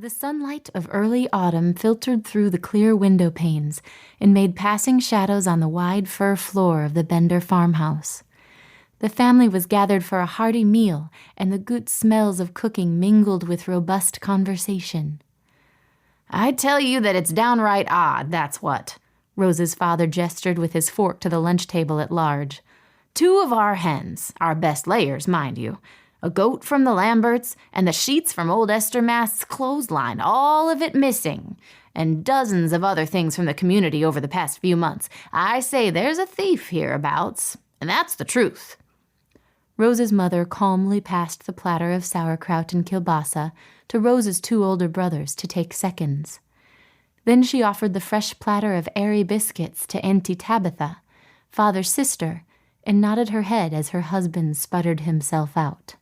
The sunlight of early autumn filtered through the clear window panes and made passing shadows on the wide fir floor of the Bender farmhouse. The family was gathered for a hearty meal, and the good smells of cooking mingled with robust conversation. "I tell you that it's downright odd, that's what." Rose's father gestured with his fork to the lunch table at large. "2 of our hens, our best layers, mind you, a goat from the Lamberts, and the sheets from old Esther Mast's clothesline, all of it missing, and dozens of other things from the community over the past few months. I say there's a thief hereabouts, and that's the truth." Rose's mother calmly passed the platter of sauerkraut and kielbasa to Rose's 2 older brothers to take seconds. Then she offered the fresh platter of airy biscuits to Auntie Tabitha, father's sister, and nodded her head as her husband sputtered himself out.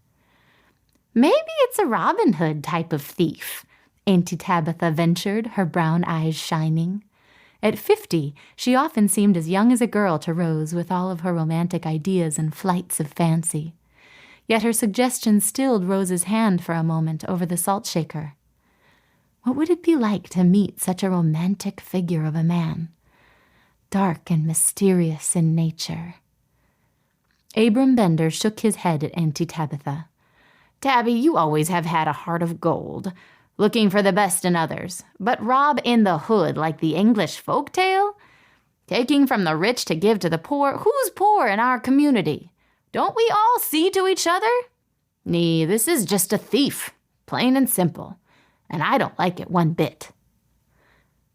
"Maybe it's a Robin Hood type of thief," Auntie Tabitha ventured, her brown eyes shining. At 50, she often seemed as young as a girl to Rose with all of her romantic ideas and flights of fancy. Yet her suggestion stilled Rose's hand for a moment over the salt shaker. What would it be like to meet such a romantic figure of a man? Dark and mysterious in nature. Abram Bender shook his head at Auntie Tabitha. "Tabby, you always have had a heart of gold, looking for the best in others, but rob in the hood like the English folk tale? Taking from the rich to give to the poor, who's poor in our community? Don't we all see to each other? Nee, this is just a thief, plain and simple, and I don't like it one bit."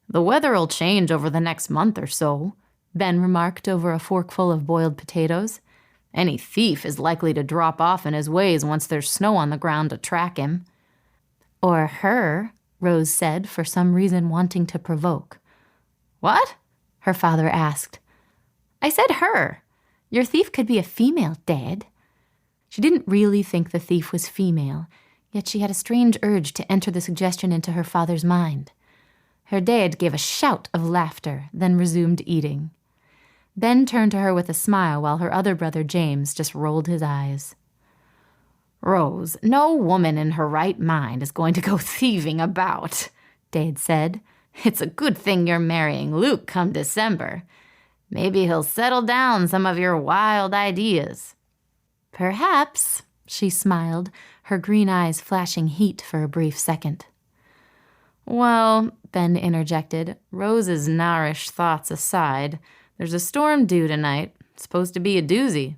"The weather'll change over the next month or so," Ben remarked over a forkful of boiled potatoes. "Any thief is likely to drop off in his ways once there's snow on the ground to track him." "Or her," Rose said, for some reason wanting to provoke. "What?" her father asked. "I said her. Your thief could be a female, Dad." She didn't really think the thief was female, yet she had a strange urge to enter the suggestion into her father's mind. Her dad gave a shout of laughter, then resumed eating. Ben turned to her with a smile while her other brother James just rolled his eyes. "Rose, no woman in her right mind is going to go thieving about," Dad said. "It's a good thing you're marrying Luke come December. Maybe he'll settle down some of your wild ideas." "Perhaps," she smiled, her green eyes flashing heat for a brief second. "Well," Ben interjected, "Rose's garish thoughts aside, there's a storm due tonight. It's supposed to be a doozy."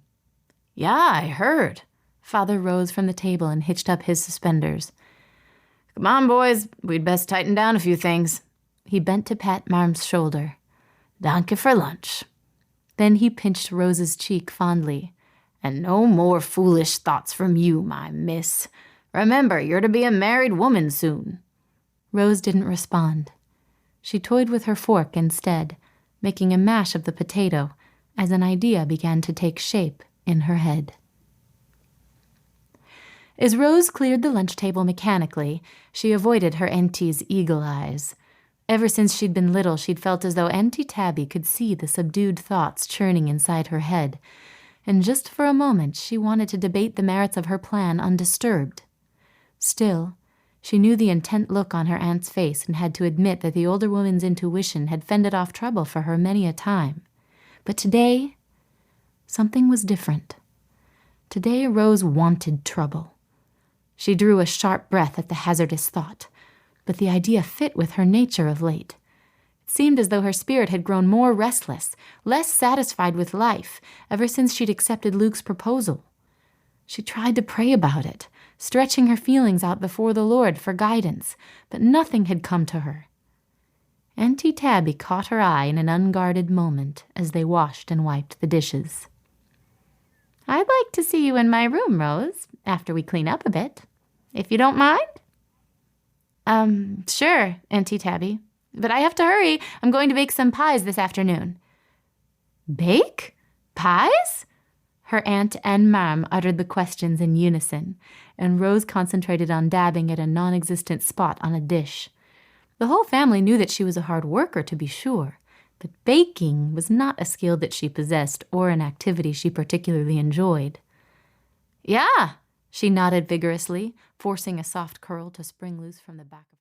"Yeah, I heard." Father rose from the table and hitched up his suspenders. "Come on, boys. We'd best tighten down a few things." He bent to pat Marm's shoulder. "Danke for lunch." Then he pinched Rose's cheek fondly. "And no more foolish thoughts from you, my miss. Remember, you're to be a married woman soon." Rose didn't respond. She toyed with her fork instead, making a mash of the potato as an idea began to take shape in her head. As Rose cleared the lunch table mechanically, she avoided her auntie's eagle eyes. Ever since she'd been little, she'd felt as though Auntie Tabby could see the subdued thoughts churning inside her head, and just for a moment she wanted to debate the merits of her plan undisturbed. Still, she knew the intent look on her aunt's face and had to admit that the older woman's intuition had fended off trouble for her many a time. But today, something was different. Today, Rose wanted trouble. She drew a sharp breath at the hazardous thought, but the idea fit with her nature of late. It seemed as though her spirit had grown more restless, less satisfied with life, ever since she'd accepted Luke's proposal. She tried to pray about it, stretching her feelings out before the Lord for guidance, but nothing had come to her. Auntie Tabby caught her eye in an unguarded moment as they washed and wiped the dishes. "I'd like to see you in my room, Rose, after we clean up a bit, if you don't mind." Sure, Auntie Tabby. But I have to hurry. I'm going to bake some pies this afternoon." "Bake? Pies?" Her aunt and Mam uttered the questions in unison, and Rose concentrated on dabbing at a non-existent spot on a dish. The whole family knew that she was a hard worker, to be sure, but baking was not a skill that she possessed or an activity she particularly enjoyed. "Yeah," she nodded vigorously, forcing a soft curl to spring loose from the back of